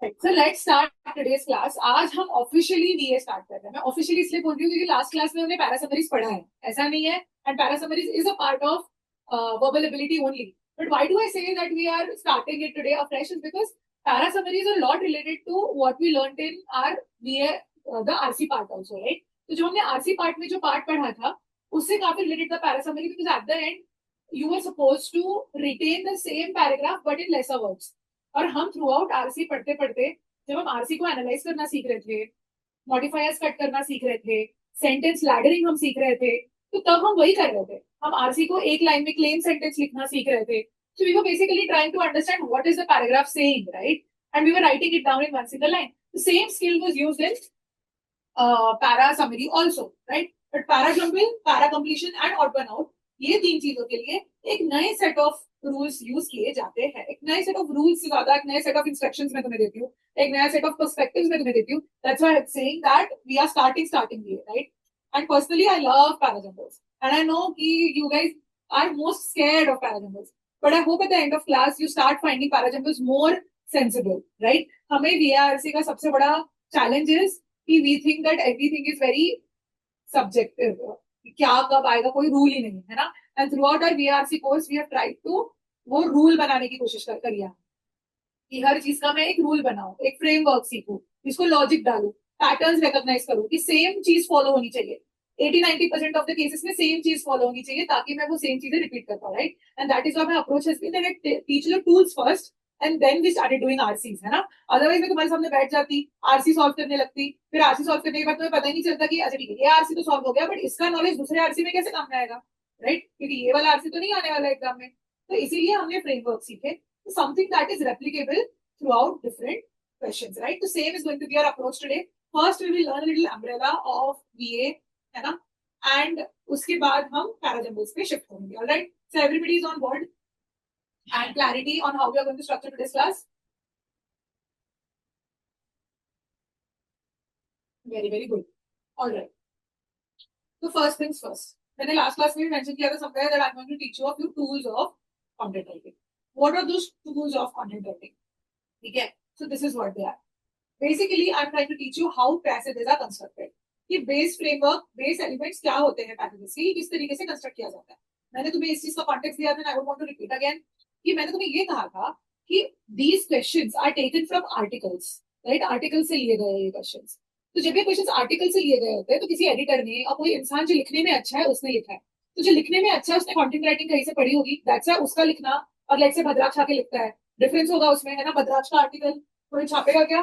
So let's start today's class. आज हम officially वीए start कर रहे हैं. मैं ऑफिशियली इसलिए बोल रही हूँ क्योंकि लास्ट क्लास में हमने पैरासमरीज पढ़ा है, ऐसा नहीं है. And para summaries is a part of verbal ability only. But why do I say that we are starting it today afresh is because parasummaries are a lot related to what we learned in our VA, the RC part also, right? तो जो हमने RC part में जो part पढ़ा था उससे काफी related था parasummary because at the end you were supposed to retain the same paragraph but in lesser words. और हम थ्रू आउट आरसी पढ़ते पढ़ते जब हम आरसी को एनालाइज करना सीख रहे थे, मॉडिफायर्स कट करना सीख रहे थे, सेंटेंस लैडरिंग हम सीख रहे थे, तो तब हम वही कर रहे थे. हम आरसी को एक लाइन में क्लेम सेंटेंस लिखना सीख रहे थे. So we were basically trying to understand what is the paragraph saying, right? And we were writing it down in one single line. The same skill was used in para summary also, right? But para jumble, para completion and odd one out, ये तीन चीजों के लिए एक नए set of rules use किए जाते हैं. एक नए सेट ऑफ रूल्स से ज्यादा एक नए सेट ऑफ इंस्ट्रक्शंस मैं तुम्हें देती हूँ, एक नया सेट ऑफ पर्सपेक्टिव्स मैं तुम्हें देती हूँ. That's why I am saying that we are starting ये, right? And personally I love parajumbles and I know कि you guys are most scared of parajumbles, but I hope at the end of class you start finding parajumbles more sensible, right? हमें VRC का सबसे बड़ा challenge is कि we think that everything is very subjective. क्या कब आएगा कोई rule ही नहीं है ना. And throughout our VRC course we have tried to वो रूल बनाने की कोशिश करिए कि हर चीज का मैं एक रूल बनाऊं, एक फ्रेमवर्क सीखूं, इसको लॉजिक डालूं, पैटर्न्स रिकॉग्नाइज करूं कि सेम चीज फॉलो होनी चाहिए. 80-90% ऑफ द केसेस में सेम चीज फॉलो होनी चाहिए ताकि मैं वो सेम चीजें रिपीट कर पाऊं, right? And that is why my approach has been that I teach the tools first and then we started doing RCs, है ना. अदरवाइज मैं तुम्हारे सामने बैठ जाती, आरसी सॉल्व करने लगती, फिर आरसी सॉल्व करने के बाद तुम्हें पता ही नहीं चलता कि अच्छा ठीक है ये आरसी तो सॉल्व हो गया बट इसका नॉलेज दूसरे आरसी में कैसे काम में आएगा, राइट? क्योंकि ये वाला आरसी तो नहीं आने वाला एग्जाम में. तो इसीलिए हमने फ्रेमवर्क सीखे, something that is replicable throughout different questions, right? The same is going to be our approach today. First, we will learn a little umbrella of VA, है ना? And उसके बाद हम parajumbles पे shift करेंगे, all right? So everybody is on board and clarity on how we are going to structure today's class. Very, very good. All right. So first things first. मैंने last class में भी mention किया था somewhere that I'm going to teach you a few tools of content writing. What are those tools of content writing? ठीक है. So this is what they are. Basically I am trying to teach you how passages are constructed. कि base framework, base elements क्या होते हैं passages के, किस तरीके से कंस्ट्रक्ट किया जाता है. मैंने तुम्हें इस चीज का कॉन्टेक्स्ट दिया था, I would want to repeat again कि मैंने तुम्हें ये कहा था कि these questions are taken from articles, right? Article से लिए गए ये क्वेश्चंस. तो जब ये क्वेश्चंस आर्टिकल से लिए गए होते हैं तो किसी एडिटर ने और कोई इंसान जो लिखने में अच्छा है उसने लिखा है. तो जो लिखने में अच्छा है उसने कंटेंट राइटिंग कहीं से पढ़ी होगी, दैट्स व्हाई उसका लिखना और लाइक से भद्राक्ष आके लिखता है, डिफरेंस होगा उसमें, है ना. भद्राक्ष का आर्टिकल कोई छापेगा क्या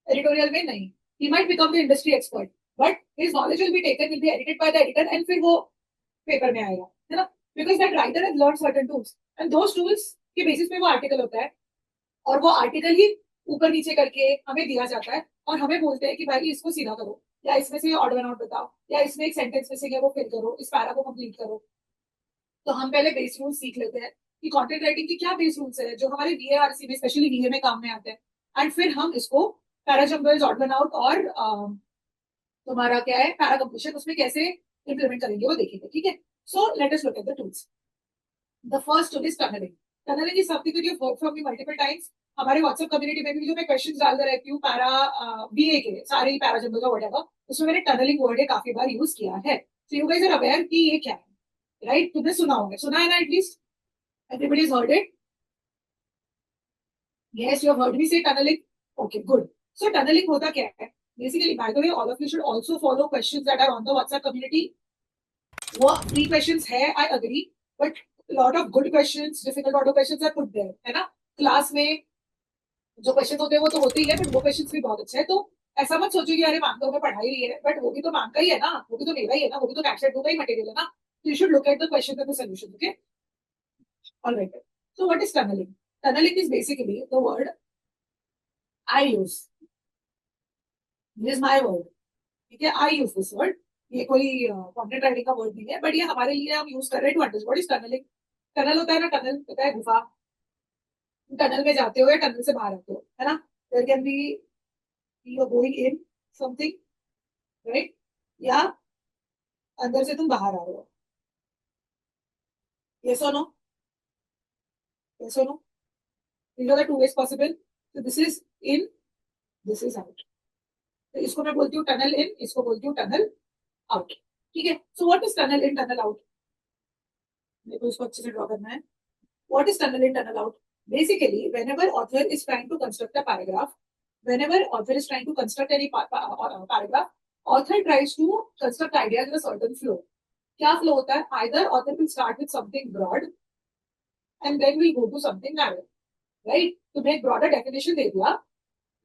एडिटोरियल में? नहीं. he might become the industry expert but his knowledge will be taken, will be edited by the editor and फिर वो पेपर में आएगा, है ना. because that writer has learned certain tools and those tools के basis पे वो article होता है और वो आर्टिकल ही ऊपर नीचे करके हमें दिया जाता है और हमें बोलते हैं कि भाई इसको सीधा करो या इसमें से ऑड वन आउट बताओ या इसमें एक सेंटेंस में से वो फिल करो, इस पैरा को कंप्लीट करो. तो हम पहले बेस रूल्स सीख लेते हैं कि कंटेंट राइटिंग की क्या बेस रूल्स है जो हमारे वीएआरसी में स्पेशली वीए में काम में आते हैं. एंड फिर हम इसको पैराजम्बल्स, ऑड वन आउट और तुम्हारा क्या है पैरा कंप्लीशन, उसमें कैसे इंप्लीमेंट करेंगे वो देखेंगे, ठीक है. So let us look at the tools. The first tool is tunnelling. Tunnelling is something that you work from me multiple times. हमारे व्हाट्सएप कम्युनिटी में भी जो मैं क्वेश्चंस डालते रहती हूँ पैरा बीए के सारे ही पैराजम्बल का व्हाटएवर, उसमें मैंने टनलिंग वर्ड है काफी बार यूज किया है. So you guys are aware कि ये क्या है, राइट? तुमने सुना होगा, सुना है ना at least. Everybody has heard it? Yes, you have heard me say tunneling. Okay, good. So tunneling होता क्या है? Basically, by the way, all of you should also follow questions that are on the WhatsApp community. वो free questions है, I agree, but a lot of good questions, difficult order questions are put there, है ना. Class में जो question होते हैं वो तो होते ही है, बट वो क्वेश्चन भी बहुत अच्छे हैं. तो ऐसा मत सोचो कि अरे मैम तो हमें पढ़ाई रही है, बट वो भी तो मैम का ही है ना, वो भी तो मेरा ही है ना, वो भी तो कैप्चर का ही मटेरियल है ना. तो you should look at the question and the solution, okay? All right. So what is tunneling? Tunneling is basically the word I use. This is my word. ठीक है, I use this word. ये कोई content writing का word नहीं है, but ये हमारे लिए हम यूज कर रहे हैं to understand what is tunneling. Tunnel होता है ना, टनल होता है गुफा. टनल में जाते हो या टनल से बाहर आते हो, है ना. There can be you are going in something, right? या अंदर से तुम बाहर आ रहे हो. यस और नो? यस और no? These are the two ways possible. तो this is in, this is out. तो इसको मैं बोलती हूँ टनल इन, इसको बोलती हूँ टनल आउट। ठीक है, so what is tunnel in tunnel out? मेरे को इसको अच्छे से ड्रॉ करना है। What is tunnel in, tunnel out? Basically, whenever author is trying to construct a paragraph, whenever author is trying to construct any paragraph, author tries to construct ideas in a certain flow. क्या flow होता है? Either author will start with something broad and then will go to something narrow, right? तुम्हें एक broader definition दे दिया,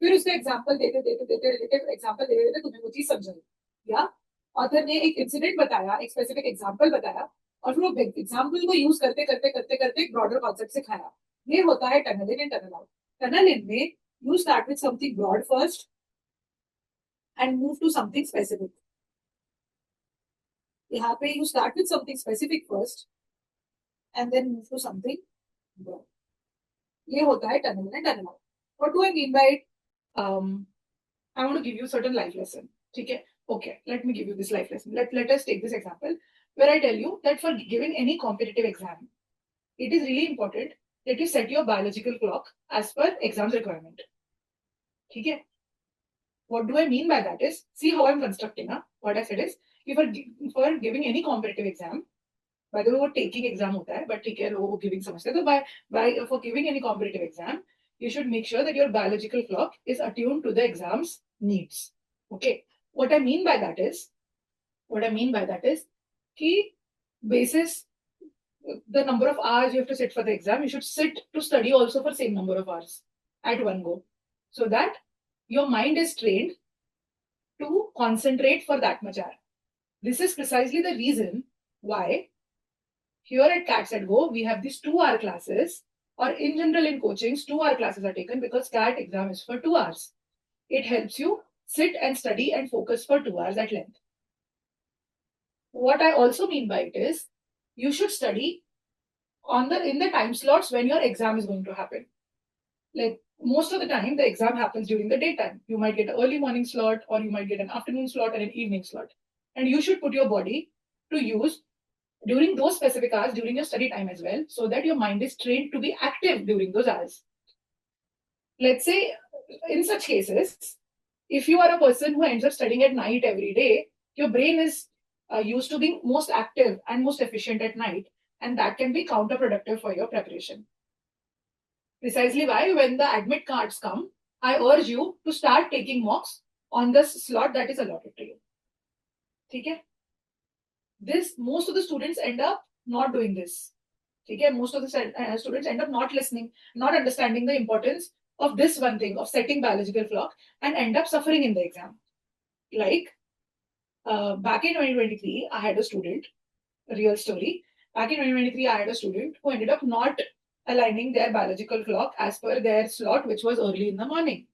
फिर उसका example देते देते देते रिलेटिव एग्जाम्पल देते देते तुम्हें वो चीज समझाई, या ऑथर ने एक इंसिडेंट बताया, एक स्पेसिफिक एग्जाम्पल बताया, और फिर वो एग्जाम्पल को यूज करते करते करते करते एक ब्रॉडर कॉन्सेप्ट सिखाया। ये होता है tunnel in and tunnel out. Tunnel in में you start with something broad first and move to something specific. यहाँ पे you start with something specific first and then move to something broad. ये होता है tunnel in and tunnel out. What do I mean by it? I want to give you certain life lesson. Okay, okay. Let me give you this life lesson. Let us take this example where I tell you that for giving any competitive exam, it is really important that you set your biological clock as per exam requirement. Okay. What do I mean by that is, see how I'm constructing. What I said is, for giving any competitive exam, by the way, वो taking exam होता है, but ठीक है, वो giving समझते हैं, तो by for giving any competitive exam, you should make sure that your biological clock is attuned to the exam's needs. Okay. What I mean by that is, कि basis the number of hours you have to sit for the exam, you should sit to study also for same number of hours at one go, so that your mind is trained to concentrate for that much hour. This is precisely the reason why here at CATS at Go, we have these 2-hour classes, or in general in coachings, 2-hour classes are taken because CAT exam is for 2 hours. It helps you sit and study and focus for 2 hours at length. What I also mean by it is, you should study in the time slots when your exam is going to happen. Like most of the time, the exam happens during the daytime. You might get an early morning slot, or you might get an afternoon slot and an evening slot. And you should put your body to use during those specific hours during your study time as well, so that your mind is trained to be active during those hours. Let's say in such cases, if you are a person who ends up studying at night every day, your brain is used to being most active and most efficient at night, and that can be counterproductive for your preparation. Precisely why when the admit cards come, I urge you to start taking mocks on the slot that is allotted to you. Okay? This, most of the students end up not doing this. Okay? Most of the students end up not listening, not understanding the importance of this one thing, of setting biological clock, and end up suffering in the exam. Like, back in 2023, I had a student, a real story. Back in 2023, I had a student who ended up not aligning their biological clock as per their slot, which was early in the morning.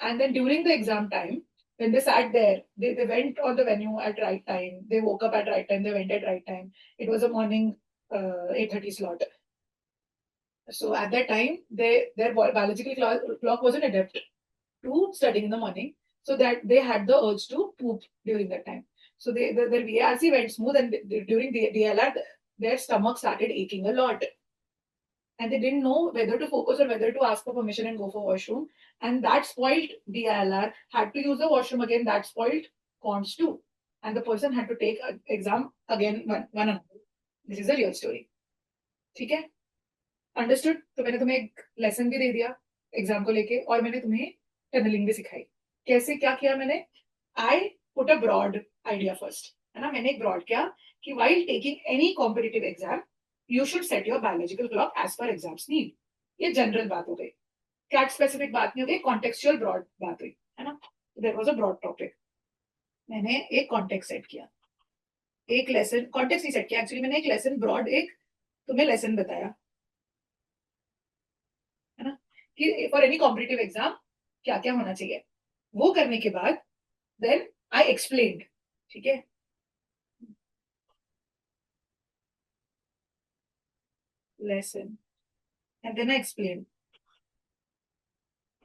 And then during the exam time, when they sat there, they went on the venue at right time. They woke up at right time. They went at right time. It was a morning 8:30 slot. So at that time, their biological clock wasn't adept to studying in the morning, so that they had the urge to poop during that time. So their VARC went smooth, and during the DLR, their stomach started aching a lot. And they didn't know whether to focus or whether to ask for permission and go for washroom. And that spoiled DILR, had to use the washroom again, that spoiled cons too. And the person had to take an exam again one another. This is a real story. ठीक है? Understood? तो मैंने तुम्हें एक lesson भी दे दिया exam को लेके, और मैंने तुम्हें टनलिंग भी सिखाई। कैसे क्या किया मैंने? I put a broad idea first, है ना? मैंने एक broad किया कि while taking any competitive exam, you should set your biological clock as per exam's need. ये जनरल बात हो गई, कैट स्पेसिफिक बात नहीं हो गई, कॉन्टेक्चुअल ब्रॉड बात हुई, है ना? There was a broad topic, मैंने एक कॉन्टेक्स्ट सेट किया, एक लेसन कॉन्टेक्स्ट नहीं सेट किया एक्चुअली, मैंने एक लेसन ब्रॉड एक तुम्हें लेसन बताया, है ना, कि फॉर एनी कॉम्पिटिटिव एग्जाम क्या क्या होना चाहिए। वो करने के बाद देन आई एक्सप्लेन्ड, ठीक है, lesson, and then I explain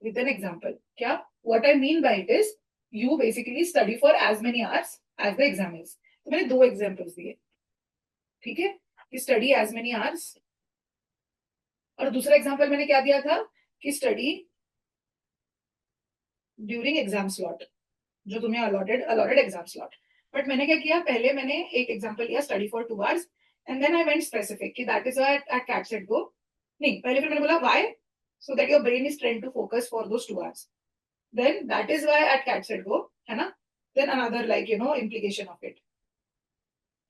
with an example. क्या? What I mean by it is, you basically study for as many hours as the exam is. तो मैंने 2 examples दिए, ठीक है, कि study as many hours, और दूसरा example मैंने क्या दिया था कि study ड्यूरिंग एग्जाम स्लॉट, जो तुम्हें अलॉटेड एग्जाम स्लॉट. बट मैंने क्या किया, पहले मैंने एक एग्जाम्पल लिया study for 2 hours and then I went specific कि that is at cat set go. नहीं, पहले फिर मैंने बोला why, so that your brain is train to focus for those 2 hours. Then that is why at cat set go, है ना. Then another like implication of it,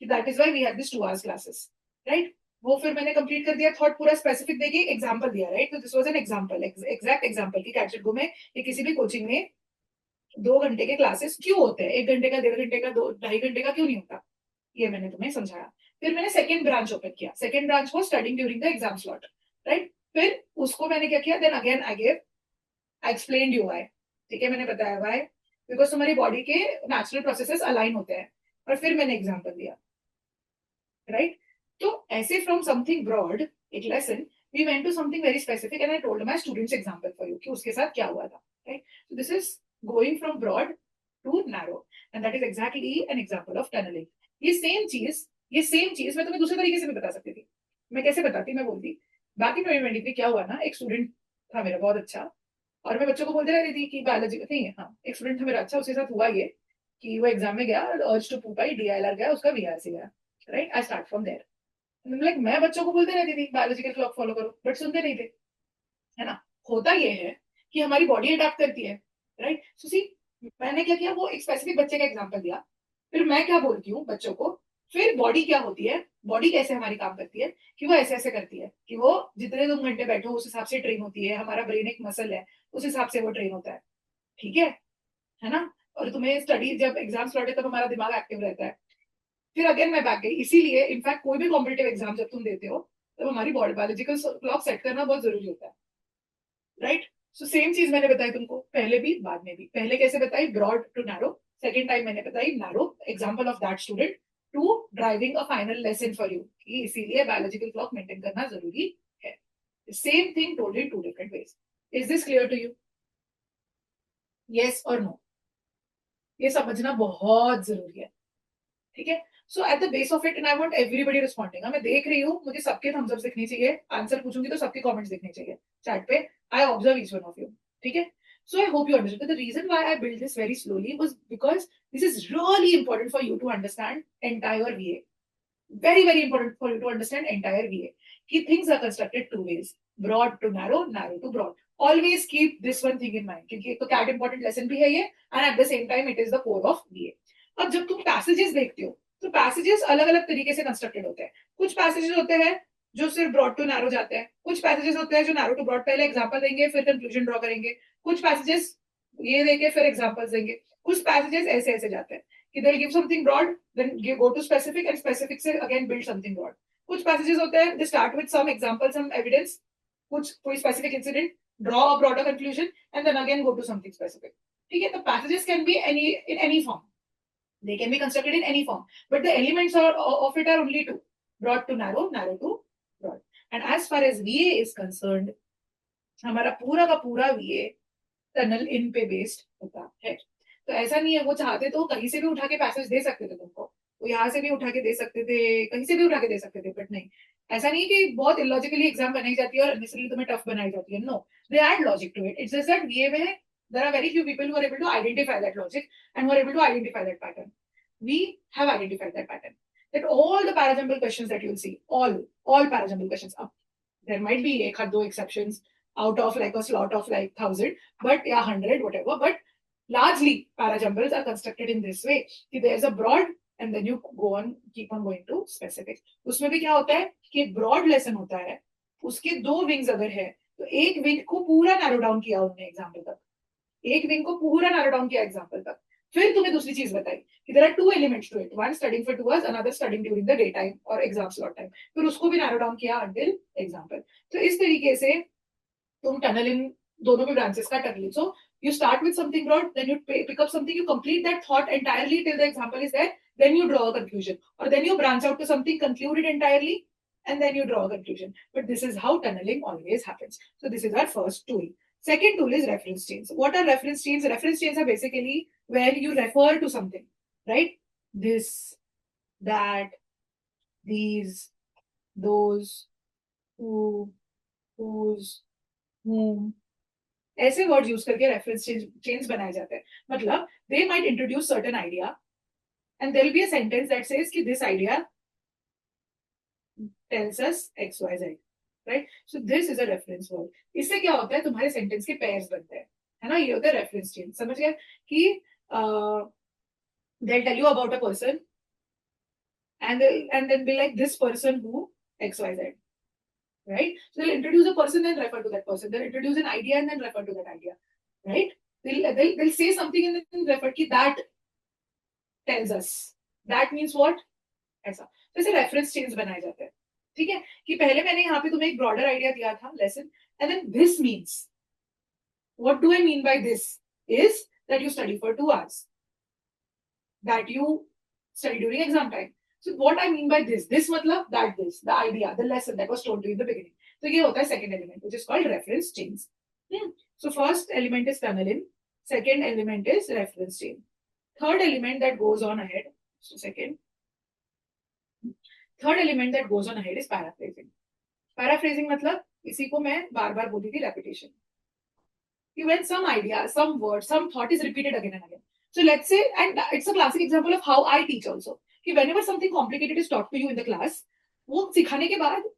that is why we have this 2 hours classes, right. वो फिर मैंने complete कर दिया, thought पूरा specific देके example दिया, राइट. तो this was an example, exact example कि कैटसेट गो में या किसी भी कोचिंग में 2 घंटे के क्लासेस क्यों होते हैं, 1 घंटे का, 1.5 घंटे का, 2-2.5 घंटे का क्यों नहीं होता, ये मैंने तुम्हें समझाया. फिर मैंने सेकंड ब्रांच ओपन किया, सेकंड ब्रांच को studying during the exam slot, right. फिर उसको मैंने क्या किया, then again I explained you why. ठीक है, मैंने बताया व्हाई, बिकॉज तुम्हारी बॉडी के नेचुरल प्रोसेसेस अलाइन होते हैं. और फिर मैंने एग्जाम्पल दिया, राइट. तो ऐसे फ्रॉम समथिंग ब्रॉड, एक lesson, we went to something very specific and I told my students example for you कि उसके साथ क्या हुआ था, right. So this is going from broad to narrow and that is exactly an example of tunneling. ये same चीज मैं तुम्हें दूसरे तरीके से भी बता सकती थी. मैं कैसे बताती, मैं बोलती बैक इन 2023 क्या हुआ ना, एक स्टूडेंट था मेरा बहुत अच्छा, और मैं बच्चों को बोलते रहती थी कि बायोलॉजी नहीं है, हाँ, एक स्टूडेंट था मेरा अच्छा, उसके साथ हुआ ये कि वो एग्जाम में गया, अर्ज टू पुप आई, DILR गया, उसका VRC गया, right. I start from there. Like मैं बच्चों को बोलते रहती थी बायोलॉजिकल क्लॉक फॉलो करो, बट सुनते नहीं थे, है ना. होता ये है कि हमारी बॉडी अडेप्ट करती है, राइट. सो सी, मैंने क्या किया, वो एक स्पेसिफिक बच्चे का एग्जांपल दिया, फिर मैं क्या बोलती हूँ बच्चों को, फिर बॉडी क्या होती है, बॉडी कैसे हमारी काम करती है, कि वो ऐसे ऐसे करती है, कि वो जितने तुम घंटे बैठो उस हिसाब से ट्रेन होती है, हमारा ब्रेन एक मसल है, उस हिसाब से वो ट्रेन होता है, ठीक है ना. और तुम्हें स्टडी जब एग्जाम्स लौटे तब हमारा दिमाग एक्टिव रहता है. फिर अगेन मैं बैक गई, इसीलिए इनफैक्ट कोई भी कॉम्पिटेटिव एग्जाम जब तुम देते हो तब हमारी बॉडी बायोलॉजिकल क्लॉक सेट करना बहुत जरूरी होता है, राइट. सो सेम चीज मैंने बताई तुमको पहले भी बाद में भी. पहले कैसे बताई, broad to narrow. Second time मैंने बताई narrow, example of that student, to driving a final lesson for you, इसीलिए बायोलॉजिकल क्लॉक मेंटेन करना जरूरी है. Same thing told in 2 different ways. Is this clear to you, yes और no. ये समझना बहुत जरूरी है, ठीक है. So at the base of it, and I want everybody responding, मैं देख रही हूँ, मुझे सबके थम्स अप दिखने चाहिए, आंसर पूछूंगी तो सबके कमेंट्स दिखने चाहिए चैट पे. I observe each one of you, ठीक है. So I hope you understood. The reason why I built this very slowly was because this is really important for you to understand entire VA. Very, very important for you to understand entire VA. Key things are constructed 2 ways: broad to narrow, narrow to broad. Always keep this one thing in mind, क्योंकि एक तो CAT important lesson भी है ये, and at the same time it is the core of VA. अब जब तुम passages देखते हो, तो पैसेजेस अलग अलग तरीके से कंस्ट्रक्टेड होते हैं. कुछ पैसेजेस होते हैं जो सिर्फ ब्रॉड टू नैरो जाते हैं, कुछ पैसेजेस होते हैं जो नैरो टू ब्रॉड, पहले एग्जांपल देंगे फिर कंक्लूजन ड्रॉ करेंगे, कुछ पैसेजेस ये देंगे फिर एग्जांपल्स देंगे, कुछ पैसेजेस ऐसे ऐसे जाते हैं कि they'll give something broad, then go to specific and specific से again build something broad. कुछ पैसेजेस होते हैं they start with some examples, some evidence, कुछ कोई specific incident, draw a broader conclusion and then again go to something specific. ठीक है, तो passages can be in any form. They can be constructed in any form, but the elements of it are only two: broad to narrow, narrow to broad. And as far as VA is concerned, हमारा पूरा का पूरा VA tunnel इन पे based होता है. तो ऐसा नहीं है, वो चाहते तो कहीं से भी उठा के पैसेज दे सकते थे तुमको, वो यहाँ से भी उठा के दे सकते थे, कहीं से भी उठा के दे सकते थे, बट नहीं. ऐसा नहीं कि बहुत इलॉजिकली एग्जाम बनाई जाती है और अननेसेसरली तुम्हें टफ बनाई जाती है. No, they add logic to it. It's just that VA में there are very few people who are able to identify that logic and who are able to identify that pattern. We have identified that pattern. That all the parajumble questions that you'll see, all parajumble questions, there might be एक दो exceptions out of like a slot of like 1,000, but yeah, 100, whatever. But largely parajumbles are constructed in this way. There's a broad and then you go on, keep on going to specific. उसमें भी क्या होता है कि एक broad lesson होता है, उसके 2 wings अगर है तो एक wing को पूरा narrow down किया उन्होंने एग्जाम्पल तक, एक विंग को पूरा नैरो डाउन किया एग्जांपल तक. फिर तुम्हें दूसरी चीज बताई कि there are 2 elements to it, one studying for 2 hours, another studying during the day time और एग्जाम स्लॉट टाइम. फिर उसको भी नैरो डाउन किया अंटिल एग्जांपल. तो इस तरीके से तुम टनल इन दोनों भी ब्रांचेस का tunnel. So you start with something broad, then you pick up something, you complete that thought entirely till the example is there, then you draw a conclusion, or then you branch out to something, conclude it entirely, and then you draw a conclusion. But this is how tunneling always happens. So this is our first tool. Second tool is reference chains. What are reference chains? Reference chains are basically where you refer to something, right? This, that, these, those, who, whose, whom, ऐसे word use करके reference chains बनाए जाते हैं. मतलब they might introduce certain idea and there will be a sentence that says कि this idea tells us XYZ, right? So this is a reference word. इससे क्या होता है, तुम्हारे सेंटेंस के पेयर्स बनते हैं, है ना. ये होता है रेफरेंस चेन. समझ गए कि they'll tell you about a person and then be like this person who XYZ, right? So they'll introduce a person and refer to that person. They'll introduce an idea and then refer to that idea, right? They'll say something and then refer कि that tells us. That means what? ऐसा. तो ऐसे reference chains बनाए जाते हैं. ठीक है, कि पहले मैंने यहाँ पे तुम्हें एक ब्रॉडर आइडिया दिया था lesson, and then this means, what do I mean by this is that you study for 2 hours, that you study during exam time. So what I mean by this मतलब that this the idea the lesson that was told to in the beginning. तो ये होता है second element which is called reference chains. So first element is tunneling, second element is reference chain. Third element that goes on ahead, so third element that goes on ahead is paraphrasing. Paraphrasing मतलब इसी को मैं बार बार बोली थी, repetition. When some idea, some word, some thought is repeated again and again. So let's say, and it's a classic example of how I teach also, कि whenever something complicated is taught to you in the class, वो सिखाने के बाद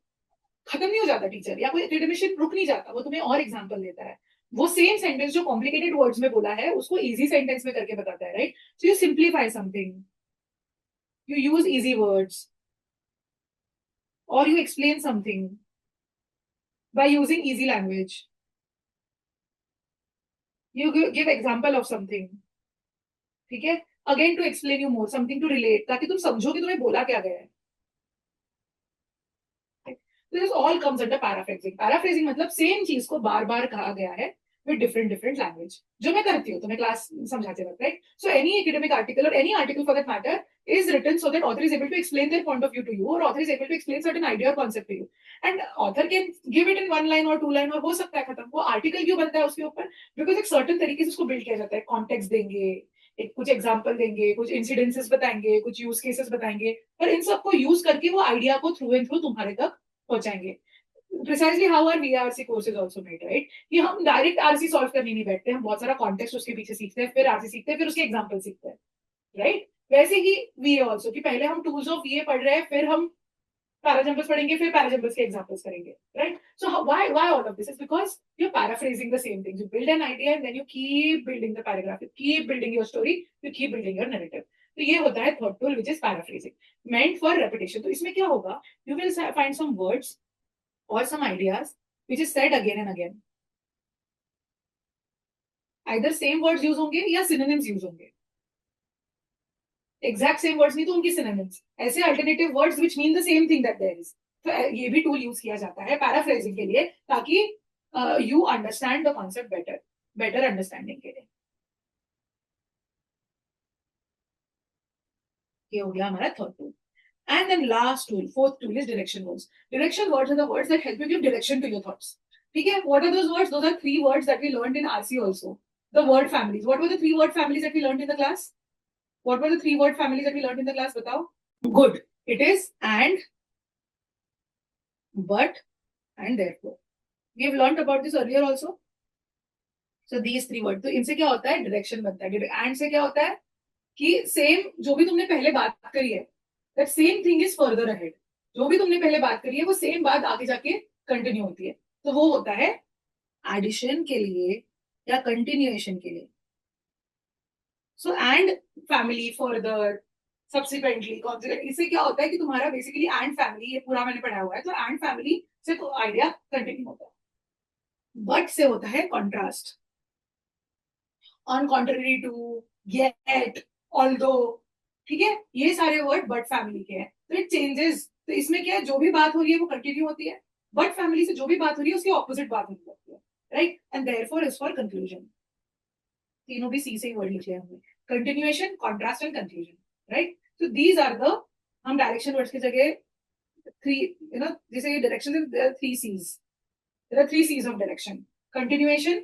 खत्म नहीं हो जाता teacher, या कोई एकेडमिशियन रुक नहीं जाता, वो तुम्हें और एग्जांपल देता है. वो सेम सेंटेंस जो कॉम्प्लिकेटेड वर्ड्स में बोला है उसको इजी सेंटेंस में करके बताता है, right? So you simplify something, you use easy words, or you explain something by using easy language. You give example of something, ठीक है, again to explain you more, something to relate, ताकि तुम समझो कि तुम्हें बोला क्या गया है. This all comes under paraphrasing. Paraphrasing मतलब सेम चीज को बार बार कहा गया है with different language, जो मैं करती हूँ तुम्हें क्लास समझाते वक्त, right? So any academic article or any article for that matter is written so that author is able to explain their point of view to you, or author is able to explain certain idea or concept to you, and author can give it in 1 line or 2 line, और हो सकता है खत्म. वो article क्यों बनता है उसके ऊपर? बिकॉज एक सर्टन तरीके से उसको बिल्ड किया जाता है. कॉन्टेक्स्ट देंगे, एक कुछ एग्जाम्पल देंगे, कुछ इंसिडेंसेस बताएंगे, कुछ यूज केसेस बताएंगे, और इन सबको यूज करके वो आइडिया को थ्रू एंड थ्रू तुम्हारे तक पहुंचाएंगे. Precisely how our VRC course is also made, right? कि हम डायरेक्ट आरसी सॉल्व करने नहीं बैठते, हम बहुत सारा कॉन्टेक्स्ट उसके पीछे सीखते हैं, फिर आरसी सीखते हैं, फिर उसके एग्जांपल सीखते हैं, राइट? वैसे ही वीए ऑल्सो, कि पहले हम टूल्स ऑफ वीए पढ़ रहे हैं, फिर हम पैराजम्बल्स पढ़ेंगे, फिर पैराजम्बल्स के एग्जांपल्स करेंगे, right? So why all of this is because you're paraphrasing the same things. You build an idea and then you keep building the paragraph, you keep building your story, you keep building your narrative. तो ये होता है third tool which is paraphrasing, meant for repetition. तो इसमें क्या होगा, you will find some words or some ideas which is said again and again. Either same words use होंगे या synonyms use होंगे. Exact same words नहीं तो उनकी synonyms. ऐसे alternative words which mean the same thing that there is. तो ये भी tool use किया जाता है paraphrasing के लिए, ताकि you understand the concept better understanding के लिए. ये हो गया हमारा third tool. And then last tool, fourth tool is direction words. Direction words are the words that help you give direction to your thoughts. Okay, what are those words? Those are 3 words that we learned in RC also. The word families. What were the 3 word families that we learned in the class? What were the 3 word families that we learned in the class? Batao. Good. It is and, but, and therefore. We have learned about this earlier also. So these 3 words. तो इनसे क्या होता है? Direction बनता है. And से क्या होता है? कि same जो भी तुमने पहले बात करी है, that same thing is further ahead. जो भी तुमने पहले बात करी है वो सेम बात आगे जाके कंटिन्यू होती है. तो वो होता है एडिशन के लिए या कंटिन्यूएशन के लिए. So and family, further, subsequently, consequently. इससे क्या होता है कि तुम्हारा बेसिकली एंड फैमिली, ये पूरा मैंने पढ़ा हुआ है, तो एंड फैमिली से तो आइडिया कंटिन्यू होता है. बट से होता है contrast, on contrary to, yet, although. ठीक है, ये सारे वर्ड बट फैमिली के हैं. तो इट चेंजेस. तो इसमें क्या है, जो भी बात हो रही है वो कंटिन्यू होती है. बट फैमिली से जो भी बात हो रही है उसके ऑपोजिट बात होने लगती है, right? And therefore is for conclusion. तीनों भी सी से ही वर्ड लिखे हमने, continuation, contrast and conclusion, right? So these are the, हम डायरेक्शन वर्ड्स की जगह 3, जैसे direction, there are 3 C's. There are 3 C's of direction: continuation,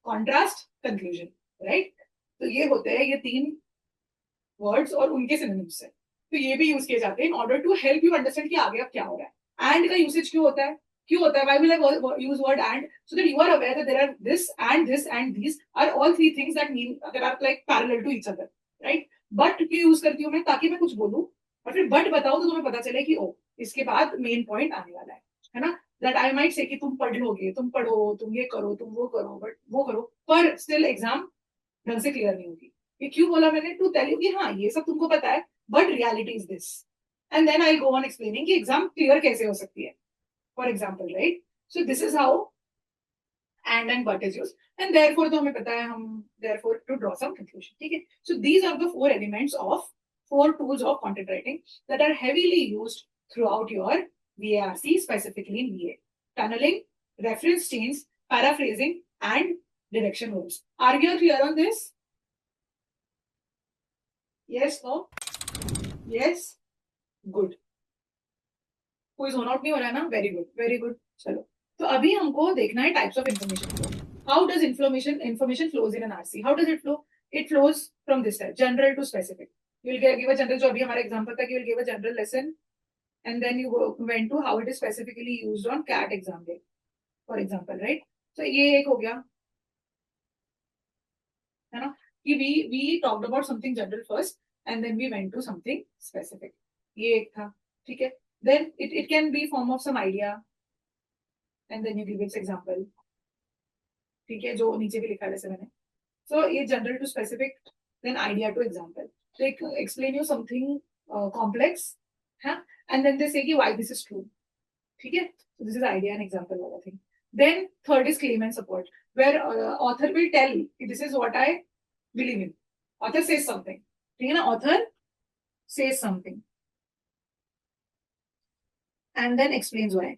contrast, conclusion, right? तो ये होते हैं ये 3 वर्ड्स और उनके सिनोनिम्स है. तो ये भी यूज किए जाते हैं in order to help you understand कि आगे अब क्या हो रहा है. एंड का यूसेज क्यों होता है? क्यों होता है? Why will I use word and? So that you are aware that there are this and these are all three things that mean that are like parallel to each other, right? But क्यों use करती हूँ मैं? ताकि मैं कुछ बोलूं और फिर बट बताऊं तो तुम्हें पता चले कि ओ इसके बाद मेन पॉइंट आने वाला है ना? दैट आई माइट से कि तुम पढ़ लोगे, तुम पढ़ो, तुम ये करो, तुम वो करो, बट वो करो, पर स्टिल एग्जाम ढंग से क्लियर नहीं होगी। ये क्यों बोला मैंने? टू टेल यू कि हाँ ये सब तुमको पता है but reality is this, and then I go on explaining कि एग्जाम क्लियर कैसे हो सकती है, for example, right? So this is how and but is used, and therefore तो हमें पता है हम therefore to draw some conclusion, ठीक है? So these are the four elements of four tools of content writing that are heavily used throughout your VARC, specifically in VA: tunneling, reference chains, paraphrasing, and direction words. Are you clear on this? Yes, no? Yes, good. कोई zone out नहीं हो रहा है ना? Very good, very good. चलो, तो अभी हमको देखना है types of information flow. How does information flows in an RC? How does it flow? It flows from this type, general to specific. You will give a general, जो अभी हमारा example था कि you will give a general lesson and then you went to how it is specifically used on CAT exam day, for example, right? तो ये एक हो गया, है ना, कि we talked about something general first and then we went to something specific. ये एक था, ठीक है? Then it can be form of some idea and then you give its example, ठीक है, जो नीचे भी लिखा है वैसे मैंने। सो ये general to specific, then idea to example. तो एक्सप्लेन यू समथिंग कॉम्प्लेक्स, है, एंड देन दे से कि व्हाई दिस इज ट्रू, ठीक है? So this is idea and example वाला thing. Then third is claim and support, where author will tell this is what I believe in. Author says something, ठीक है ना? Author says something and then explains why.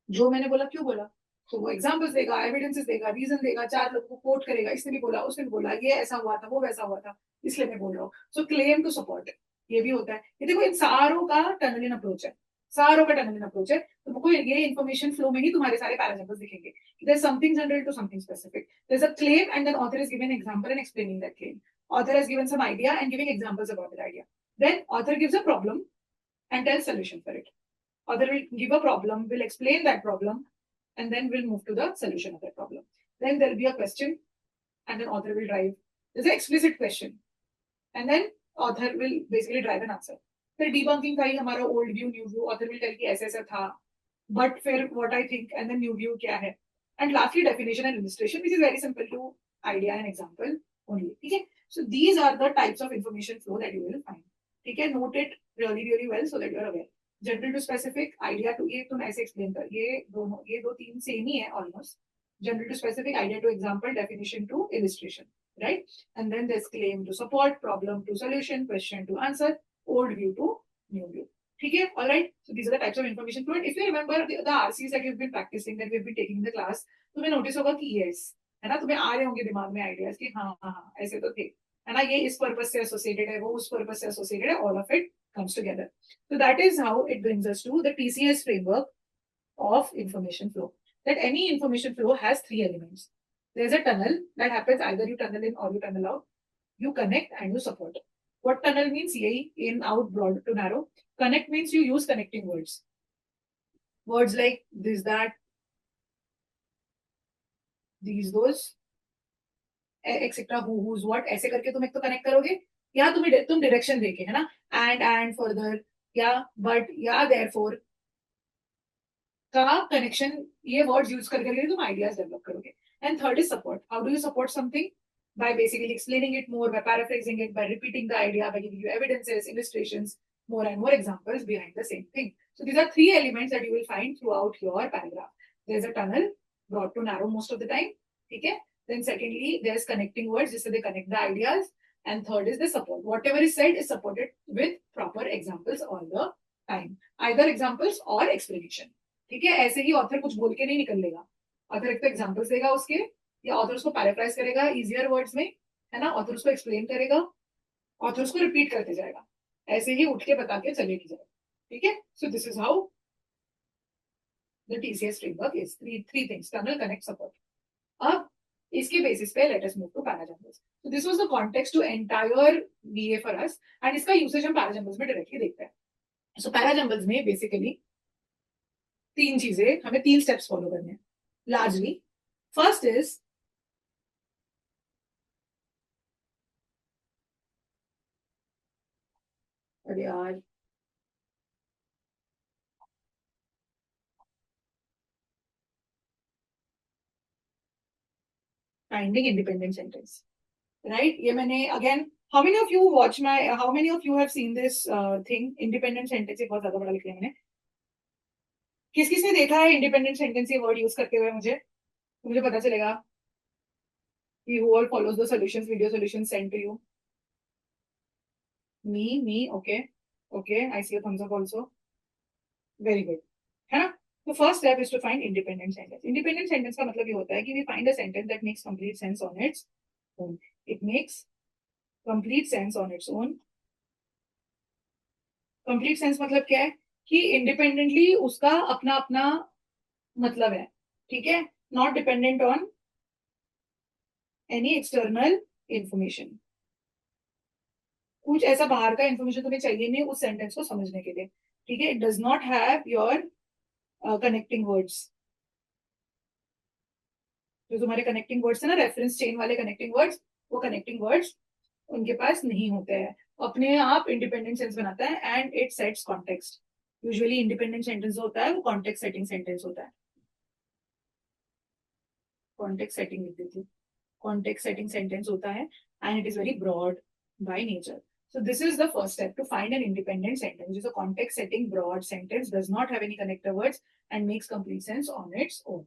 जो मैंने बोला क्यों बोला, तो वो एग्जाम्पल्स देगा, एविडेंसेस देगा, रीजन देगा, चार लोगों को कोट करेगा, इसने भी बोला, उसने भी बोला, ये ऐसा हुआ था, वो वैसा हुआ था, इसलिए मैं बोल रहा हूँ। सो क्लेम टू सपोर्ट ये भी होता है। ये देखो, इन सारों का टनलिंग अप्रोच है, सारों का टनलिंग अप्रोच है। तुमको ये इन्फॉर्मेशन फ्लो में ही तुम्हारे सारे पैराग्राफ्स दिखेंगे। There is something general to something specific, there is a claim and then author is given example and explaining that claim. Author has given some idea and giving examples about that idea. Then author gives a problem and tells solution for it. Author will give a problem, will explain that problem, and then we'll move to the solution of that problem. Then there'll be a question, and then author will drive. There's an explicit question, and then author will basically drive an answer. फिर debunking था ही हमारा old view, new view. Author will tell कि ऐसे ऐसा था, but फिर what I think, and then new view क्या है. And lastly, definition and illustration, which is very simple to idea and example only. ठीक है? So these are the types of information flow that you will find. ठीक है? Note it really well so that you are aware. General to specific, idea to, ये तुम ऐसे explain कर, ये दो तीन सेम ही है almost. General to specific, idea to example, definition to illustration, right? And then there is claim to support, problem to solution, question to answer, old view to new view, ठीक है? Alright, so these are the types of information flow. If you remember the RCs that you have been practising, that we have been taking in the class, तुम्हें notice होगा कि yes, है ना, तुम्हें आ रहे होंगे दिमाग में आइडियाज कि हाँ हाँ हाँ ऐसे तो थे, है ना, ये इस पर्पज से एसोसिएटेड है, वो उस पर्पज से एसोसिएटेड है, all of it comes together. So that is how it brings us to the TCS framework of information flow. That any information flow has three elements. There's a tunnel that happens, either you tunnel in or you tunnel out. You connect and you support. What tunnel means? Yahi, in, out, broad to narrow. Connect means you use connecting words. Words like this, that, these, those, etc. Who, who's, what. ऐसे करके तुम एक तो connect करोगे, या तुम direction देके, है ना, एंड फर्दर, या बट, या देयरफॉर का कनेक्शन, ये वर्ड्स यूज करके तुम आइडियाज डेवलप करोगे। And third is support. How do you support something? by basically explaining it more, by paraphrasing it, by repeating the idea, by giving you evidences, illustrations, more and more examples behind the same thing. So these are three elements that you will find throughout your paragraph. There's a tunnel, broad to narrow most of the time, okay? Then secondly, there's connecting words, just so they connect the ideas. And third is the support. Whatever is said is supported with proper examples all the time. Either examples or explanation. ठीक है? ऐसे ही author कुछ बोल के नहीं निकल लेगा. Author एक तो एग्जाम्पल्स देगा उसके, या ऑथर उसको पैराफ्राइज करेगा इजियर वर्ड्स में, है ना, ऑथर उसको एक्सप्लेन करेगा, ऑथर उसको रिपीट करते जाएगा, ऐसे ही उठ के बता के चलेगी जाएगा, ठीक है? So this is how the TCS framework is, three things: tunnel, connect, support. अब इसके बेसिस पे let us move to parajumbles. So this was the context to entire VA for us, and इसका यूसेज हम parajumbles में directly देखते हैं. सो पैराजंबल्स में basically तीन चीजें हमें, तीन स्टेप्स फॉलो करने हैं लार्जली. फर्स्ट इज अरे यार फाइंडिंग इंडिपेंडेंट सेंटेंस, राइट. ये मैंने again, how many of you watch my, how many of you have seen this thing, independent sentence. ये बहुत ज्यादा बड़ा लिख लिया मैंने. किस किस ने देखा है इंडिपेंडेंट सेंटेंस ये वर्ड यूज करते हुए? मुझे मुझे पता चलेगा कि who all follows the solutions, video solutions sent to you. Me, okay. Okay, I see a thumbs up also. Very good. है ना? The first step is to find independent sentence. Independent sentence का मतलब ये होता है कि we find a sentence that makes complete sense on its own. It makes complete sense on its own. Complete sense मतलब क्या है? कि independently उसका अपना अपना मतलब है. ठीक है? Not dependent on any external information. कुछ ऐसा बाहर का इंफॉर्मेशन तुम्हें चाहिए नहीं उस सेंटेंस को समझने के लिए. ठीक है? It does not have your connecting words. जो तुम्हारे कनेक्टिंग वर्ड्स है ना, रेफरेंस चेन वाले कनेक्टिंग वर्ड्स, वो कनेक्टिंग वर्ड्स उनके पास नहीं होते हैं. अपने आप इंडिपेंडेंट सेंस बनाता है and it sets context. Usually independent sentence होता है वो कॉन्टेक्स्ट सेटिंग सेंटेंस होता है. कॉन्टेक्स्ट सेटिंग लिख देती हूँ. कॉन्टेक्स्ट सेटिंग सेंटेंस होता है and it is very brought by nature. So this is the first step to find an independent sentence, which is a context-setting broad sentence, does not have any connector words and makes complete sense on its own.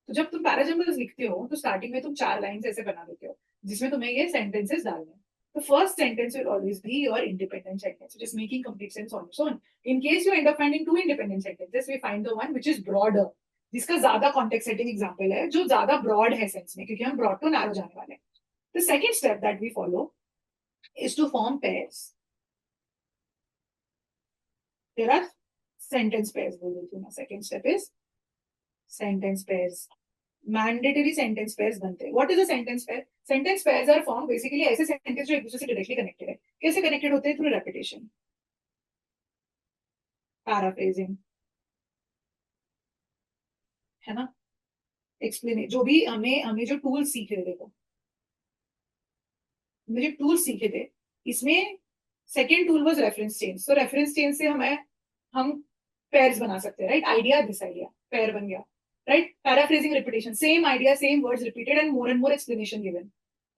तो जब तुम parajumbles लिखते हो तो starting में तुम 4 lines ऐसे बना देते हो जिसमें तुम्हें ये सेंटेंसेस डालने हैं. The first sentence will always be your independent sentence, which is making complete sense on its own. In case you end up finding two independent sentences, we find the one which is broader, जिसका ज्यादा context setting example है, जो ज्यादा broad है sense में, क्योंकि हम broad to narrow जाने वाले हैं. The second step that we follow is to form pairs. There are sentence pairs. Second step is sentence pairs. Mandatory sentence pairs बनते हैं. What is a sentence pair? Sentence pairs are formed basically ऐसे sentence जो एक दूसरे से directly connected है. कैसे connected होते हैं? Through repetition, paraphrasing, है ना? Explain जो भी हमें जो tools सीखे थे, देखो हमने जो tools सीखे थे इसमें second tool was reference chain. So reference chain से हम pairs बना सकते हैं, right? Idea, this idea, pair बन गया, right? Paraphrasing, repetition, same idea, same words repeated and more explanation given.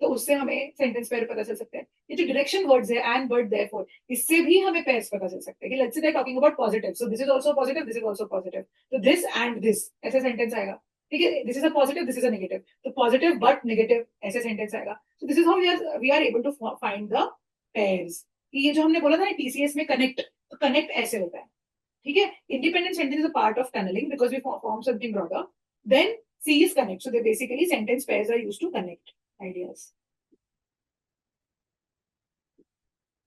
तो उससे हमें सेंटेंस पेयर पता चल सकता है. ये जो डायरेक्शन वर्ड्स है एंड बट देयरफॉर, इससे भी हमें पेयर्स पता चल सकता है कि let's say they are talking about positive, so this is also positive, this is also positive, तो दिस एंड दिस ऐसे सेंटेंस आएगा. ठीक है? This is a positive, this is a negative, तो पॉजिटिव बट नेगेटिव ऐसे sentence आएगा. So this is how we are able to find the pairs. ये जो हमने बोला था ना टीसीएस में कनेक्ट, तो कनेक्ट ऐसे होता है. ठीक है? Independent sentence is a part of tunneling because we form something broader. Then C is connect, so they basically sentence pairs are used to connect ideas.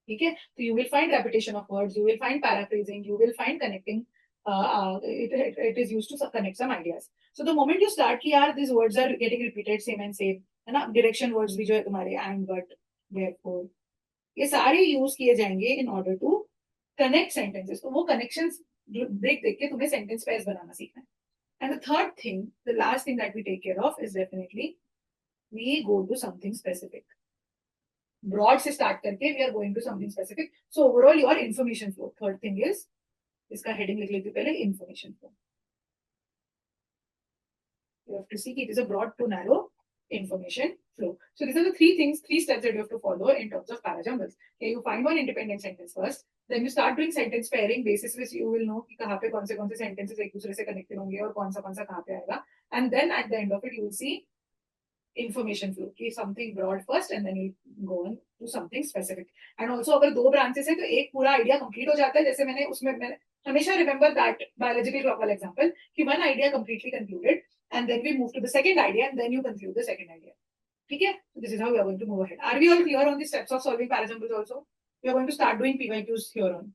ठीक है? तो you will find repetition of words, you will find paraphrasing, you will find connecting. It is used to connect some ideas. So the moment you start कि यार these words are getting repeated same and same, है ना? Direction words भी जो है तुम्हारे and but therefore ये सारे यूज किए जाएंगे in order to connect sentences. तो वो connections देख देख के तुम्हें sentence pairs बनाना सीखना है. And the third thing, the last thing that we take care of is definitely we go to something specific. Broad से start करके we are going to something specific. So overall your information flow. Third thing is, इसका heading लिख लेती हूँ पहले, information flow. You have to see it is a broad to narrow information flow. So these are the three things, three steps that you have to follow in terms of parajumbles. Okay, you find one independent sentence first, then you start doing sentence pairing basis which you will know कि कहाँ पे कौन से sentences एक दूसरे से connected होंगे और कौन सा कहाँ पे आएगा. And then at the end of it you will see information flow कि something broad first and then you go on to something specific. And also अगर दो branches है तो एक पूरा idea complete हो जाता है. जैसे मैंने हमेशा remember that biological clock वाला example कि one idea completely concluded and then we move to the second idea and then you conclude the second idea. ठीक है? So this is how we are going to move ahead. Are we all clear on the steps of solving parajumbles also? We are going to start doing PYQs here on.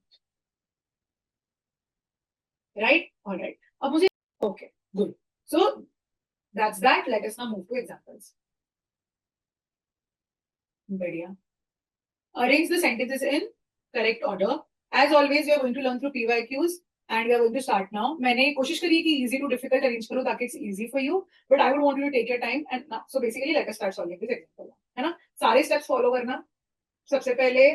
Right? All right. अब मुझे okay, good. So that's that. Let us now move to examples. बढ़िया. Arrange the sentences in correct order. As always, we are going to learn through PYQs and we are going to start now. मैंने कोशिश करी कि easy to difficult arrange करो ताकि it's easy for you, but I would want you to take your time and so basically let us start solving this example, है ना? सारे steps follow करना. सबसे पहले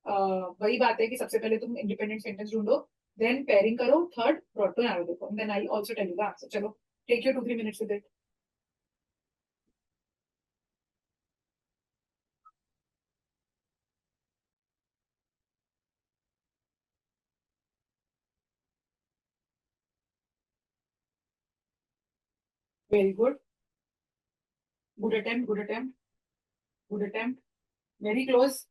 वही बात है कि सबसे पहले तुम independent sentence ढूंढो, then pairing करो, third broad to narrow the form, then I'll also tell you the answer. चलो, take your 2-3 minutes with it. Very good. Good attempt, good attempt, good attempt. Very close.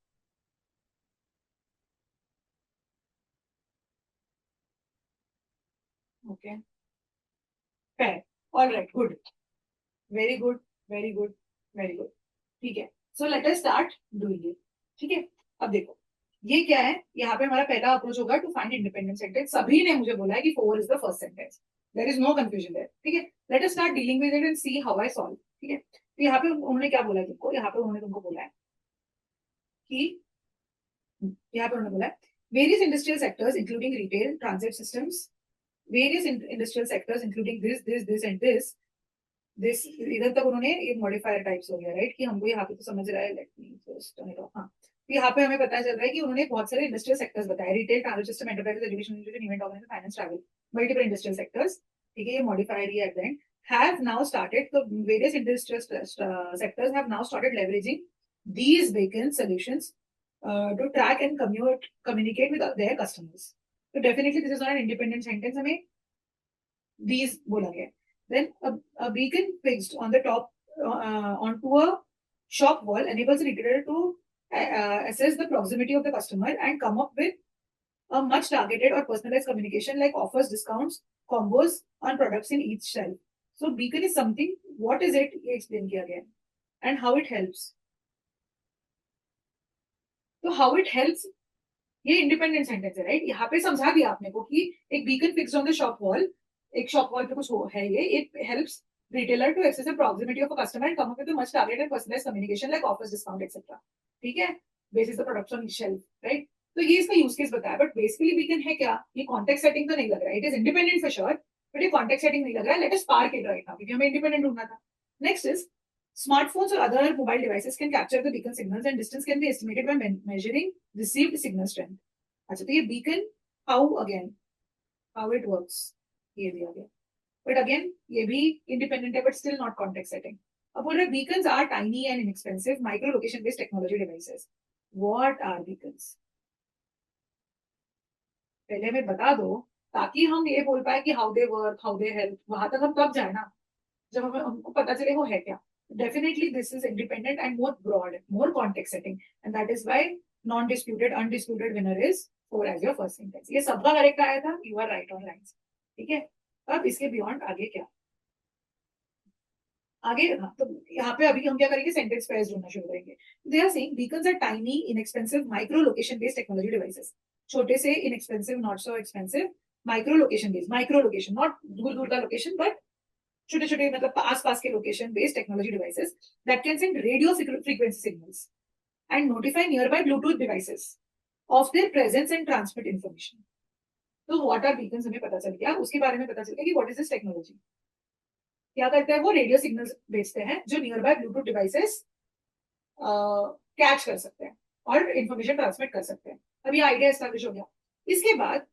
Okay. Fair. All right, good. Very good, very good, very good. ठीक है. So let us start doing it. ठीक है. अब देखो ये क्या है, यहाँ पे हमारा पहला अप्रोच होगा टू फाइंड इंडिपेंडेंट सेंटेंस. सभी ने मुझे बोला है कि 4 is the first sentence. There is no confusion there. ठीक है. Let us start dealing with it and see how I solve. ठीक है. तो यहाँ पे उन्होंने क्या बोला तुमको, यहाँ पे उन्होंने तुमको बोला है कि यहाँ पे उन्होंने बोला है various industrial sectors including retail, transit systems, various industrial sectors including this and this. इधर तक उन्होंने ये मॉडिफायर टाइप्स हो गया, राइट, कि हमको यहाँ पे तो समझ रहा है. Let me just turn it of. हाँ, तो यहाँ पे हमें पता चल रहा है कि उन्होंने बहुत सारे इंडस्ट्रियल सेक्टर्स बताए. Retail, transit system, enterprise, education, event organisation, finance, travel, multiple industrial sectors. ठीक है, ये मॉडिफायर ही at the end. Have now started, तो various industrial sectors have now started leveraging these vacant solutions to track and communicate with their customers. So definitely this is not an independent sentence. हमें these बोला गया. Then a beacon fixed on the top onto a shop wall enables the retailer to assess the proximity of the customer and come up with a much targeted or personalized communication like offers, discounts, combos on products in each shelf. So beacon is something. What is it? ये explain किया गया and how it helps. तो how it helps, ये independent sentence है, right. यहाँ पे समझा दिया आपने को कि एक beacon fixed on the shop wall, एक शॉप वॉल पे कुछ है ये. It helps retailer to access the proximity of a customer and come up with a much targeted and personalized communication like offers, discount, etc. ठीक है, basis the products on shelf, right. तो ये इसका use case बताया, but basically beacon है क्या, ये context setting तो नहीं लग रहा है. It is independent for sure, but ये कॉन्टेक्स्ट सेटिंग नहीं लग रहा है. Let us park it right now, क्योंकि हमें इंडिपेंडेंट ढूंढना था. Next is smartphones or other mobile devices can capture the beacon signals and distance can be estimated by measuring received signal strength. अच्छा, तो ये beacon how again, how it works, ये दिया गया. But again ये भी independent है, but still not context setting. अब बोल रहे beacons are tiny and inexpensive micro location based technology devices. What are beacons? पहले हमें बता दो ताकि हम ये बोल पाए कि how they work, how they help. वहां तक हम तब जाए ना जब हमें हमको पता चले वो है क्या. Definitely this is independent and more broad, more context setting, and that is why non-disputed, undisputed winner is 4 as your first sentence. ये सबका करेक्ट आया था, you are right on lines. ठीक है, अब इसके बियॉन्ड आगे क्या, आगे हाँ, तो यहाँ पे अभी हम क्या करेंगे, सेंटेंस पेयर्स ढूंढना शुरू करेंगे. They are saying beacons are tiny inexpensive micro location based technology devices. छोटे से, inexpensive, not so expensive, micro location based, micro location not दूर दूर का लोकेशन, बट छोटे छोटे मतलब आसपास के location based technology devices that can send radio frequency signals and notify near by Bluetooth devices of their presence and transmit information. तो what are Bacon's हमें पता चल गया, उसके बारे में पता चल गया कि व्हाट इज दिस टेक्नोलॉजी. क्या करते हैं वो, रेडियो सिग्नल्स भेजते हैं जो near by Bluetooth devices catch कर सकते हैं और इंफॉर्मेशन ट्रांसमिट कर सकते हैं. अब ये आइडिया एस्टैब्लिश हो गया. इसके बाद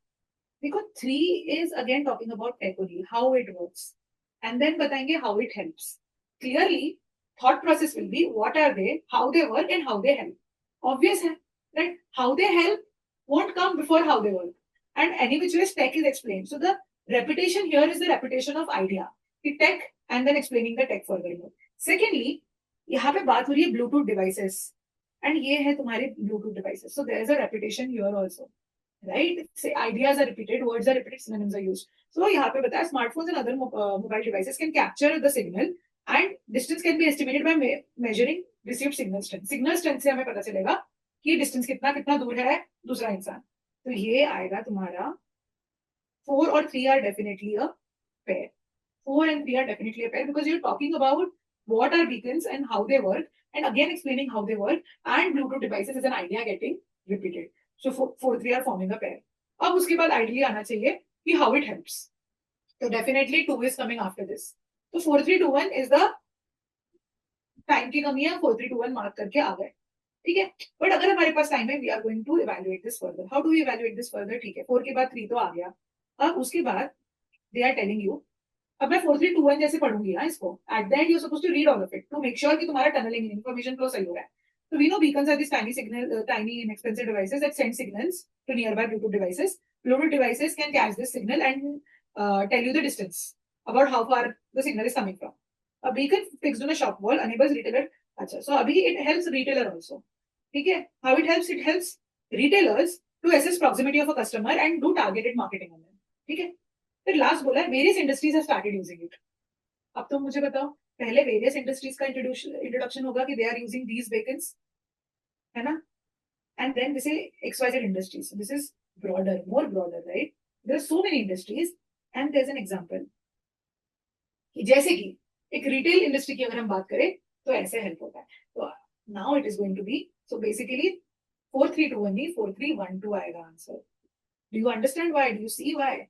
देखो 3 is again talking about tech only, how it works, and then बताएंगे how it helps. Clearly, thought process will be what are they, how they work, and how they help. Obvious है, right? How they help won't come before how they work. And any which way tech is explained. So the repetition here is the repetition of idea. The tech and then explaining the tech furthermore. Secondly, यहाँ पे बात हो रही है Bluetooth devices. And ये है तुम्हारे Bluetooth devices. So there is a repetition here also. Right? Say ideas are repeated, words are repeated, synonyms are used. So यहाँ पे बताया smartphones and other mobile devices can capture the signal and distance can be estimated by measuring received signal strength. Signal strength से हमें पता चलेगा कि distance कितना कितना दूर है दूसरा इंसान. तो ये आएगा तुम्हारा 4 और 3 are definitely a pair. 4 and 3 are definitely a pair because you're talking about what are beacons and how they work, and again explaining how they work, and Bluetooth devices is an idea getting repeated. So 4, 3 are forming a pair. अब उसके बाद ideally आना चाहिए कि how it helps. तो definitely 2 is coming after this. तो 4-3-2-1 is the time की कमी है, 4-3-2-1 मार्क करके आ गए. ठीक है. बट अगर हमारे पास टाइम है, we are going to evaluate this further. How do we evaluate this further? ठीक है, 4 के बाद 3 तो आ गया. अब उसके बाद दे आर टेलिंग यू, अब मैं 4-3-2-1 जैसे पढ़ूंगी ना इसको, at that you suppose to read all of it to make sure कि तुम्हारा टनलिंग इन्फॉर्मेशन फ्लो सही हो रहा है. So we know beacons are these tiny signal, tiny inexpensive devices that send signals to nearby Bluetooth devices. Bluetooth devices can catch this signal and tell you the distance about how far the signal is coming from. A beacon fixed on a shop wall enables retailer. अच्छा, so अभी it helps retailer also. ठीक है. How it helps? It helps retailers to assess proximity of a customer and do targeted marketing on them. ठीक है. फिर last बोला है various industries have started using it. अब तुम मुझे बताओ, पहले वेरियस इंडस्ट्रीज का इंट्रोडक्शन होगा कि they are using these beacons, है ना. And then this XYZ industries. This is broader, more broader, right. There are so many industries and there is an example कि जैसे कि एक रिटेल इंडस्ट्री की अगर हम बात करें तो ऐसे हेल्प होता है. तो now it is going to be, so basically 4-3-2-1 नहीं, 4-3-1-2 आएगा answer. Do you understand why? Do you see why?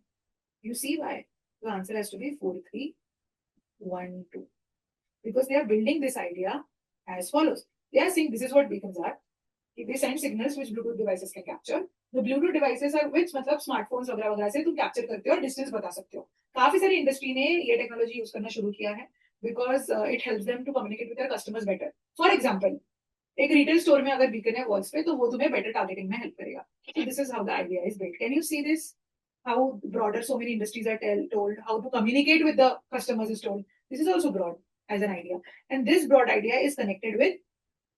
You see why? The answer has to be 4-3-1-2. Because they are building this idea as follows. They are saying this is what beacons are. They send signals which Bluetooth devices can capture. The Bluetooth devices are which मतलब smartphones वगैरह वगैरह से तुम capture करते हो और distance बता सकते हो. काफी सारी इंडस्ट्री ने ये टेक्नोलॉजी यूज करना शुरू किया है because it helps them to communicate with their customers better. For example, एक रिटेल स्टोर में अगर बीकन है वॉल्स पे तो वो तुम्हें बेटर टारगेटिंग में हेल्प करेगा. So this is how the idea is built. Can you see this? How broader so many industries are told, how to communicate with the customers is told. This is also broad as an idea. And this broad idea is connected with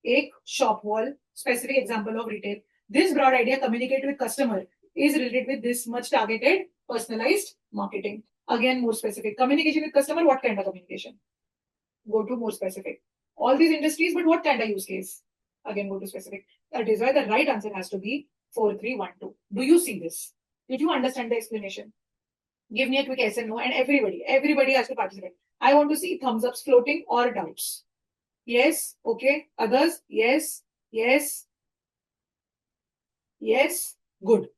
a shop wall, specific example of retail. This broad idea communicate with customer is related with this much targeted, personalized marketing. Again, more specific. Communication with customer, what kind of communication? Go to more specific. All these industries, but what kind of use case? Again, go to specific. That is why the right answer has to be 4-3-1-2. Do you see this? Did you understand the explanation? Give me a quick yes and no, and everybody has to participate. I want to see thumbs ups floating or doubts. Yes, okay. Others, yes, yes, yes. Good.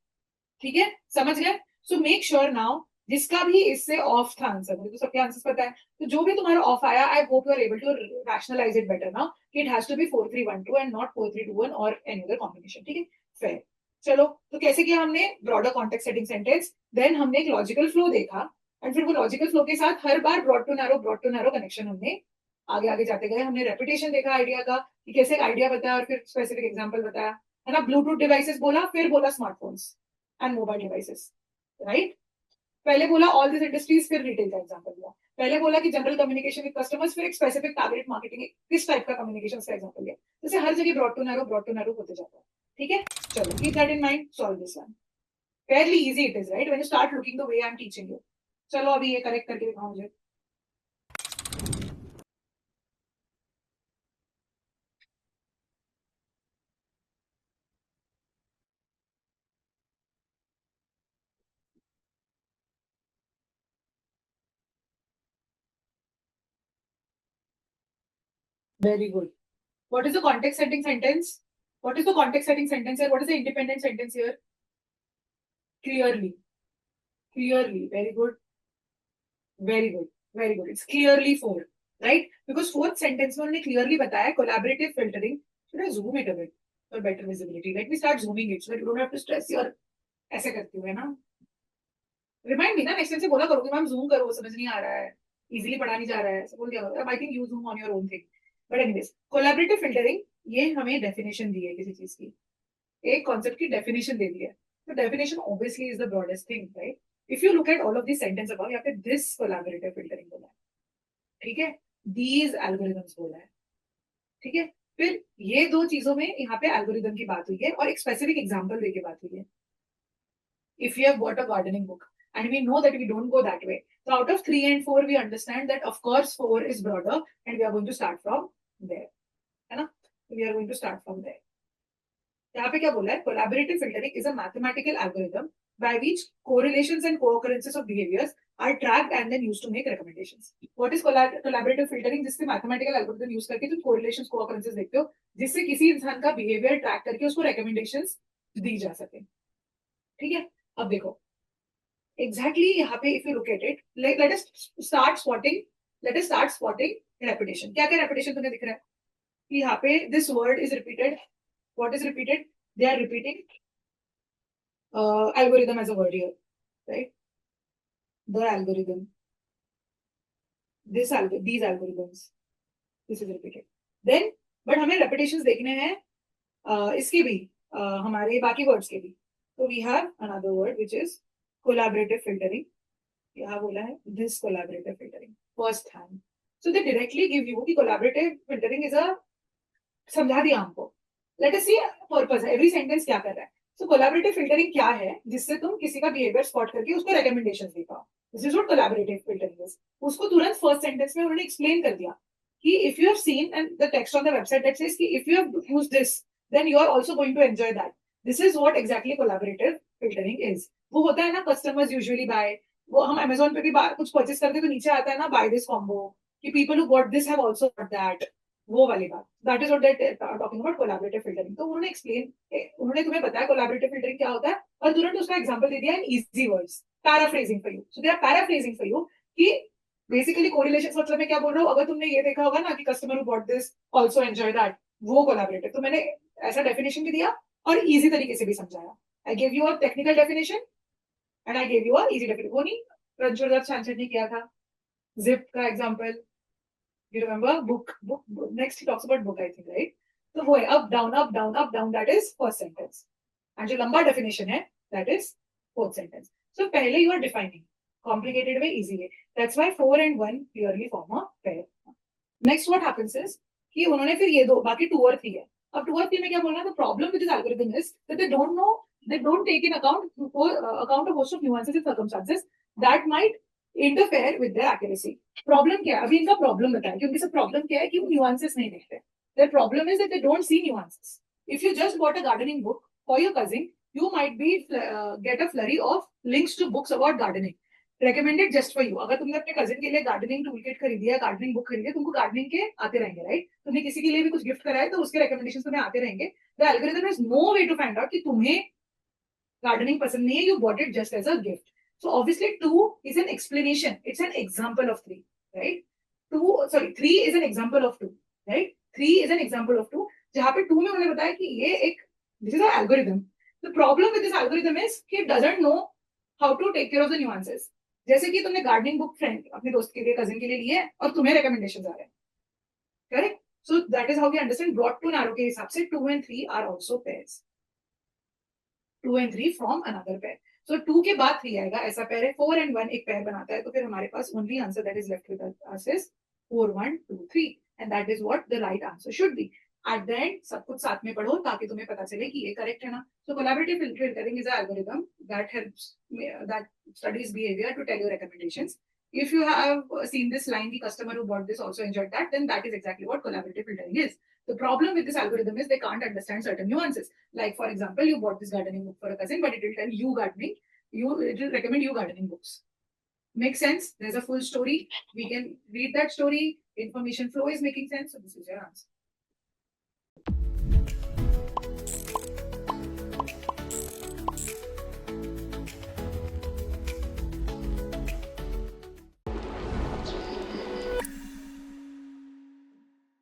ठीक है, समझ गए. So make sure now जिसका भी इससे of था answer, मुझे तो सबके आंसर पता है, तो जो भी तुम्हारा ऑफ आया, I hope you are able to rationalise it better now. It has to be 4-3-1-2 and not 4-3-2-1 और एनी अदर कॉम्बिनेशन. ठीक है, फेयर. चलो, तो कैसे किया हमने? Broader context setting sentence, then हमने एक लॉजिकल फ्लो देखा, एंड फिर वो लॉजिकल फ्लो के साथ हर बार ब्रॉड टू नैरो कनेक्शन हमने आगे आगे जाते गए. हमने रेपिटेशन देखा आइडिया का कि कैसे आइडिया बताया और फिर स्पेसिफिक एग्जांपल बताया, है ना. ब्लूटूथ डिवाइसेस बोला, फिर बोला smartphones and mobile devices, right. पहले बोला ऑल दिस इंडस्ट्रीज, फिर रिटेल का एग्जांपल दिया. पहले बोला कि जनरल कम्युनिकेशन विद कस्टमर्स, फिर एक स्पेसिफिक टारगेट मार्केटिंग, किस टाइप का कम्युनिकेशन का एग्जांपल दिया. जैसे हर जगह ब्रॉड टू नैरो होते जाता है. ठीक है, चलो, keep that in mind. Solve this one. Fairlie easy it is, right, when you start looking the way I am teaching you. चलो, अभी ये करेक्ट करके दिखाओ मुझे. Very good. What is the context setting sentence? What is the context setting sentence here? What is the independent sentence here? Clearly. Clearly. Very good. Very good. Very good. It's clearly 4. Right? Because fourth sentence में उन्होंने clearly बताया collaborative filtering. Should I zoom it a bit for better visibility? Let me start zooming it so that you don't have to stress your ऐसे करती हुए ना. Remind me ना, next time से बोला करोगे मैम zoom करो, समझ नहीं आ रहा है, easily पढ़ा नहीं जा रहा है, सब बोल दिया करो. I think you zoom on your own thing. But anyways, collaborative filtering, ये हमें definition दी है किसी चीज की, एक concept की definition दे दी है. So definition obviously is the broadest thing, right? If you look at all of these sentences above, यहाँ पे this collaborative filtering बोला है, ठीक है, these algorithms बोला है, ठीक है. फिर ये दो चीजों में यहाँ पे algorithm की बात हुई है और एक specific example दे के बात हुई है. If you have bought a gardening book, and we know that we don't go that way, so out of 3 and 4 we understand that of course 4 is broader and we are going to start from there, है ना. We are going to start from there. यहाँ पे क्या बोला है? Collaborative filtering is a mathematical algorithm by which correlations and co-occurrences of behaviors are tracked and then used to make recommendations. What is collaborative filtering? जिससे mathematical algorithm use करके तुम correlations, co-occurrences देखते हो, जिससे किसी इंसान का behavior track करके उसको recommendations दी जा सके. ठीक है, अब देखो, exactly यहाँ पे if you look at it, let us start spotting repetition. क्या क्या repetition तुम्हें दिख रहा है कि यहाँ पे this word is repeated. What is repeated? They are repeating algorithm as a word here, right? The algorithm, these algorithms, this is repeated. Then, but हमें repetitions देखने हैं इसके भी हमारे बाकी words के भी. So we have another word which is collaborative filtering. यहाँ बोला है this collaborative filtering first hand. So they directly give you कि collaborative filtering is a समझा दिया हमको. Let us see purpose है every sentence क्या कर रहा है. So collaborative filtering क्या है जिससे तुम किसी का behavior spot करके उसको recommendations दे पाओ. This is what collaborative filtering is. उसको तुरंत first sentence में उन्होंने explain कर दिया कि if you have seen and the text on the website that says कि if you have used this then you are also going to enjoy that. This is what exactly collaborative filtering is. वो होता है ना customers usually buy. वो हम Amazon पे भी कुछ purchase करते तो नीचे आता है ना buy this combo कि people who bought this have also bought that. वो वाली बात. That is what they're talking about collaborative filtering. तो उन्होंने explain उन्होंने तुम्हें बताया collaborative filtering क्या होता है और तुरंत उसका example दे दिया in easy words. Paraphrasing for you. So they are paraphrasing for you कि बेसिकली कोरिलेशन मतलब मैं क्या बोल रहा हूँ अगर तुमने ये देखा होगा ना कि customer who bought this also enjoy that वो कोलैबोरेटिव. तो मैंने ऐसा डेफिनेशन भी दिया और इजी तरीके से भी समझाया. I give you a technical definition and I give you a easy definition. वो नहीं रणछोड़ दास छानछट ने किया था जिप का example. You remember book next he talks about book I think right. तो वो है up down that is first sentence and जो लंबा डेफिनेशन है that is fourth sentence. So पहले you are defining complicated way, easy way. That's why 4 and 1 clearly form a pair. Next what happens is कि उन्होंने फिर ये दो बाकी 2 और 3 है. अब 2 और 3 में क्या बोलना है? The problem with this algorithm is that they don't take in account a host of nuances and circumstances that might interfere with their accuracy. Problem क्या है? अभी इनका problem बताया कि उनकी सब problem क्या है कि वो nuances नहीं देखते. Their problem is that they don't see nuances. If you just bought a gardening book for your cousin, you might get a flurry of links to books about gardening. Recommended just for you. अगर तुमने अपने cousin के लिए gardening tool kit खरीदी है gardening book खरीदी है तुमको गार्डनिंग के आते रहेंगे राइट. तुमने किसी के लिए भी कुछ गिफ्ट करा है तो उसके रिकमेंडेशन तुम्हें आते रहेंगे. The algorithm has no way to find out कि तुम्हें गार्डनिंग पसंद नहीं है. You bought it just as a gift. So obviously 2 is an explanation. It's an example of 3 right. 3 is an example of 2 right. 3 is an example of 2 जहां पे 2 में उन्होंने बताया कि ये एक this is a algorithm. The problem with this algorithm is कि it doesn't know how to take care of the nuances. जैसे कि तुमने गार्डनिंग बुक फ्रेंड अपने दोस्त के लिए कजिन के लिए लिए और तुम्हें रिकमेंडेशंस आ रहे हैं correct. So that is how we understand broad to narrow के हिसाब से 2 and 3 are also pairs. 2 and 3 from another pair. So 2 के बाद 3 आएगा ऐसा पेयर है. 4 and 1 एक पेयर बनाता है. तो फिर हमारे पास only answer that is left with us is 4 1 2 3 and that is what the right answer should be. At the end सब कुछ साथ में पढ़ो ताकि तुम्हें पता चले कि ये करेक्ट है ना. So collaborative filtering is a algorithm that helps that studies behavior to tell you recommendations. If you have seen this line, the customer who bought this also enjoyed that, then that is exactly what collaborative filtering is. The problem with this algorithm is they can't understand certain nuances. Like, for example, you bought this gardening book for a cousin, but it will tell you gardening. It will recommend you gardening books. Makes sense? There's a full story. We can read that story. Information flow is making sense. So this is your answer.